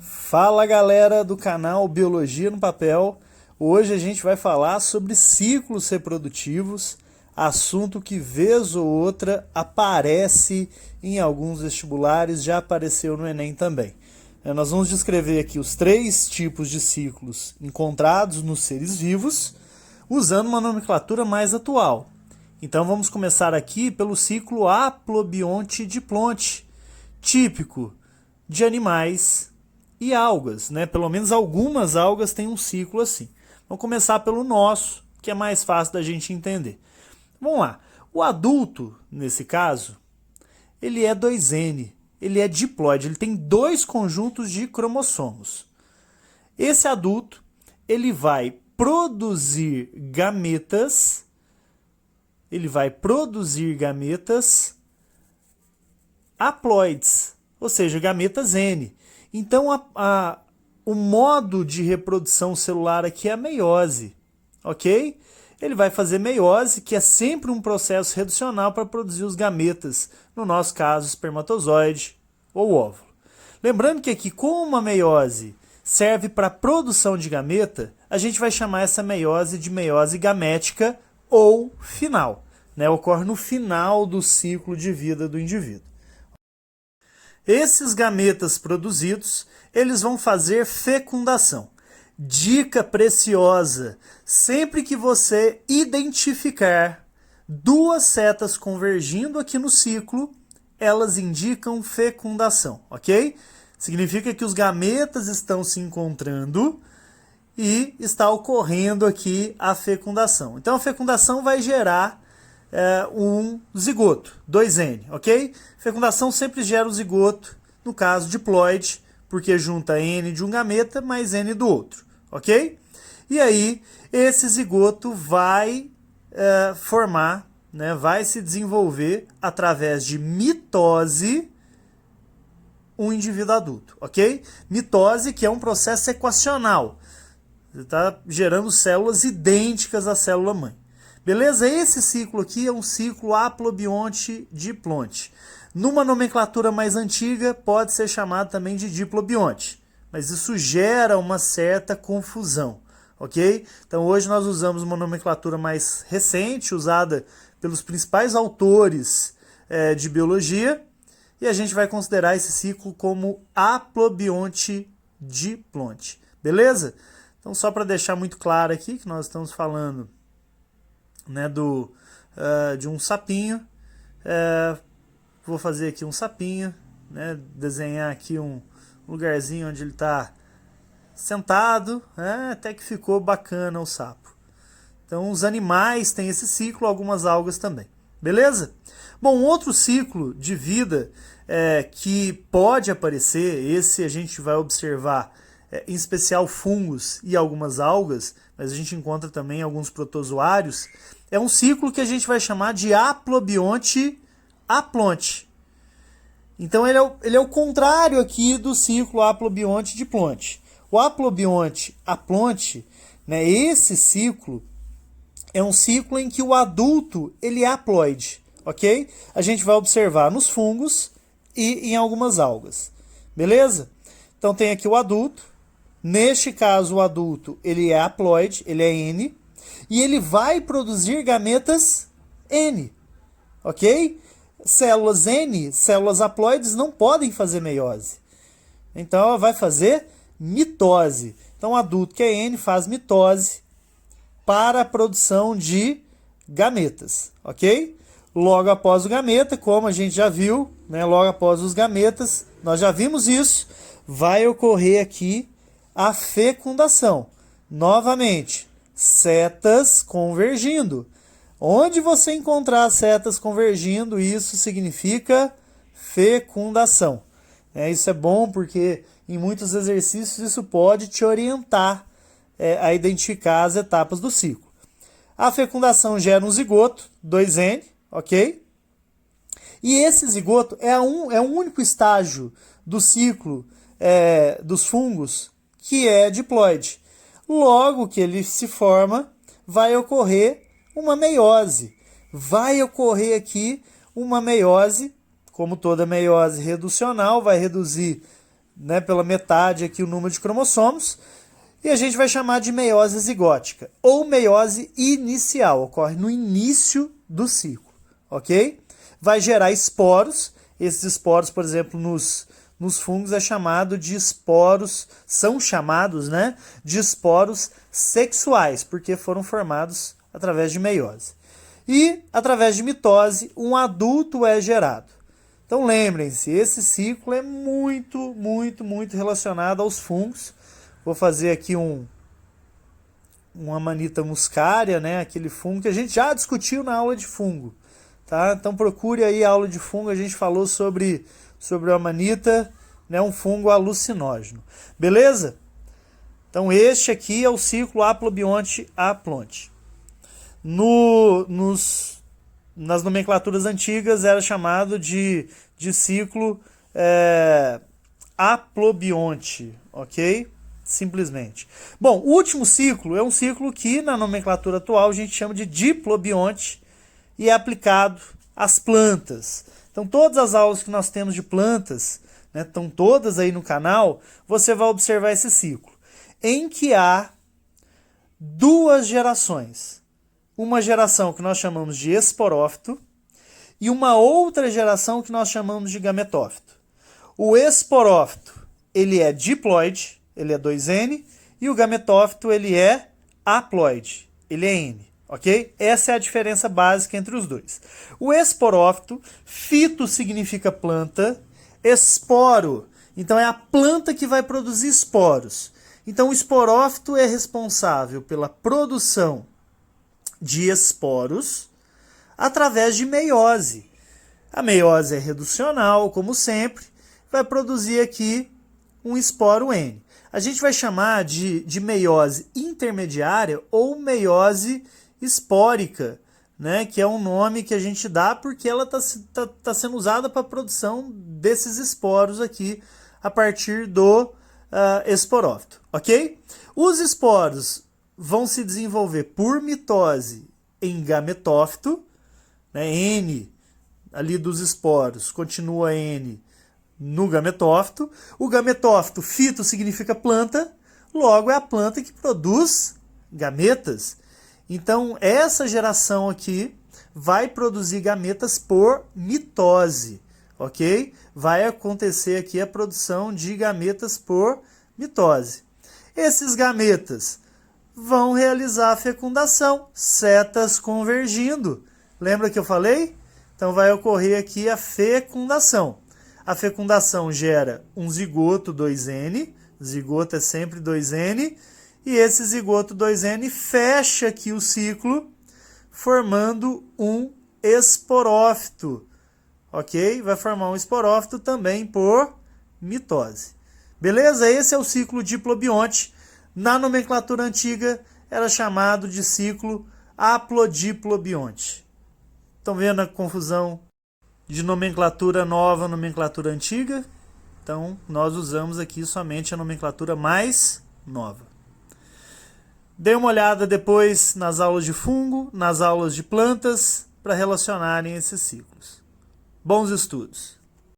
Fala galera do canal Biologia no Papel. Hoje a gente vai falar sobre ciclos reprodutivos, assunto que vez ou outra aparece em alguns vestibulares, já apareceu no Enem também. Nós vamos descrever aqui os 3 tipos de ciclos encontrados nos seres vivos, usando uma nomenclatura mais atual. Então vamos começar aqui pelo ciclo haplobionte-diplonte, típico de animais e algas, né? Pelo menos algumas algas têm um ciclo assim. Vamos começar pelo nosso, que é mais fácil da gente entender. Vamos lá. O adulto, nesse caso, ele é 2N, ele é diploide, ele tem 2 conjuntos de cromossomos. Esse adulto, ele vai produzir gametas, haploides, ou seja, gametas N. Então, o modo de reprodução celular aqui é a meiose, ok? Ele vai fazer meiose, que é sempre um processo reducional para produzir os gametas, no nosso caso, espermatozoide ou óvulo. Lembrando que aqui, como uma meiose serve para a produção de gameta, a gente vai chamar essa meiose de meiose gamética ou final, né? Ocorre no final do ciclo de vida do indivíduo. Esses gametas produzidos, eles vão fazer fecundação. Dica preciosa, sempre que você identificar 2 setas convergindo aqui no ciclo, elas indicam fecundação, ok? Significa que os gametas estão se encontrando e está ocorrendo aqui a fecundação. Então a fecundação vai gerar um zigoto, 2N, ok? Fecundação sempre gera um zigoto, no caso diploide, porque junta N de um gameta mais N do outro, ok? E aí, esse zigoto vai formar, né, vai se desenvolver através de mitose um indivíduo adulto, ok? Mitose, que é um processo equacional, está gerando células idênticas à célula-mãe. Beleza? Esse ciclo aqui é um ciclo haplobionte-diplonte. Numa nomenclatura mais antiga, pode ser chamado também de diplobionte, mas isso gera uma certa confusão, ok? Então hoje nós usamos uma nomenclatura mais recente, usada pelos principais autores de biologia, e a gente vai considerar esse ciclo como haplobionte-diplonte. Beleza? Então só para deixar muito claro aqui que nós estamos falando, né, de um sapinho. Vou fazer aqui um sapinho, né, desenhar aqui um lugarzinho onde ele está sentado, até que ficou bacana o sapo. Então os animais têm esse ciclo, algumas algas também. Beleza? Bom, outro ciclo de vida que pode aparecer, esse a gente vai observar em especial fungos e algumas algas, mas a gente encontra também alguns protozoários, é um ciclo que a gente vai chamar de haplobionte-aplonte. Então ele é o contrário aqui do ciclo haplobionte-diplonte. O haplobionte-aplonte, né, esse ciclo é um ciclo em que o adulto ele é haploide, ok? A gente vai observar nos fungos e em algumas algas, beleza? Então tem aqui o adulto. Neste caso, o adulto ele é haploide, ele é N, e ele vai produzir gametas N, ok? Células N, células haploides, não podem fazer meiose. Então, ela vai fazer mitose. Então, o adulto que é N faz mitose para a produção de gametas, ok? Logo após o gameta, como a gente já viu, né, logo após os gametas, nós já vimos isso, vai ocorrer aqui a fecundação. Novamente, setas convergindo. Onde você encontrar setas convergindo, isso significa fecundação. Isso é bom porque em muitos exercícios isso pode te orientar a identificar as etapas do ciclo. A fecundação gera um zigoto, 2N, ok? E esse zigoto é o único estágio do ciclo dos fungos que é diploide. Logo que ele se forma, vai ocorrer uma meiose. Vai ocorrer aqui uma meiose, como toda meiose reducional, vai reduzir, né, pela metade aqui o número de cromossomos, e a gente vai chamar de meiose zigótica, ou meiose inicial, ocorre no início do ciclo, ok? Vai gerar esporos, esses esporos, por exemplo, nos fungos é chamado de esporos, são chamados, né, de esporos sexuais, porque foram formados através de meiose. E, através de mitose, um adulto é gerado. Então, lembrem-se, esse ciclo é muito, muito, muito relacionado aos fungos. Vou fazer aqui uma Amanita muscaria, né? Aquele fungo que a gente já discutiu na aula de fungo. Tá? Então, procure aí a aula de fungo, a gente falou sobre o Amanita, né? Um fungo alucinógeno. Beleza? Então, este aqui é o ciclo Aplobionte-Aplonte. Nas nomenclaturas antigas era chamado de ciclo aplobionte, ok? Simplesmente. Bom, o último ciclo é um ciclo que na nomenclatura atual a gente chama de diplobionte e é aplicado às plantas. Então todas as aulas que nós temos de plantas, né, estão todas aí no canal, você vai observar esse ciclo, em que há duas gerações. Uma geração que nós chamamos de esporófito e uma outra geração que nós chamamos de gametófito. O esporófito, ele é diploide, ele é 2N, e o gametófito, ele é haploide, ele é N, ok? Essa é a diferença básica entre os dois. O esporófito, fito significa planta, esporo, então é a planta que vai produzir esporos. Então o esporófito é responsável pela produção de esporos através de meiose. A meiose é reducional, como sempre, vai produzir aqui um esporo N. A gente vai chamar de meiose intermediária ou meiose espórica, né? Que é um nome que a gente dá porque ela tá sendo usada para a produção desses esporos aqui a partir do esporófito, ok? Os esporos vão se desenvolver por mitose em gametófito, né? N ali dos esporos continua N no gametófito. O gametófito, fito significa planta, logo é a planta que produz gametas. Então essa geração aqui vai produzir gametas por mitose, ok? Vai acontecer aqui a produção de gametas por mitose. Esses gametas vão realizar a fecundação, setas convergindo. Lembra que eu falei? Então vai ocorrer aqui a fecundação. A fecundação gera um zigoto 2N, zigoto é sempre 2N, e esse zigoto 2N fecha aqui o ciclo, formando um esporófito, ok? Vai formar um esporófito também por mitose. Beleza? Esse é o ciclo diplobionte. Na nomenclatura antiga era chamado de ciclo aplodiplobionte. Estão vendo a confusão de nomenclatura nova, nomenclatura antiga? Então, nós usamos aqui somente a nomenclatura mais nova. Dê uma olhada depois nas aulas de fungo, nas aulas de plantas, para relacionarem esses ciclos. Bons estudos!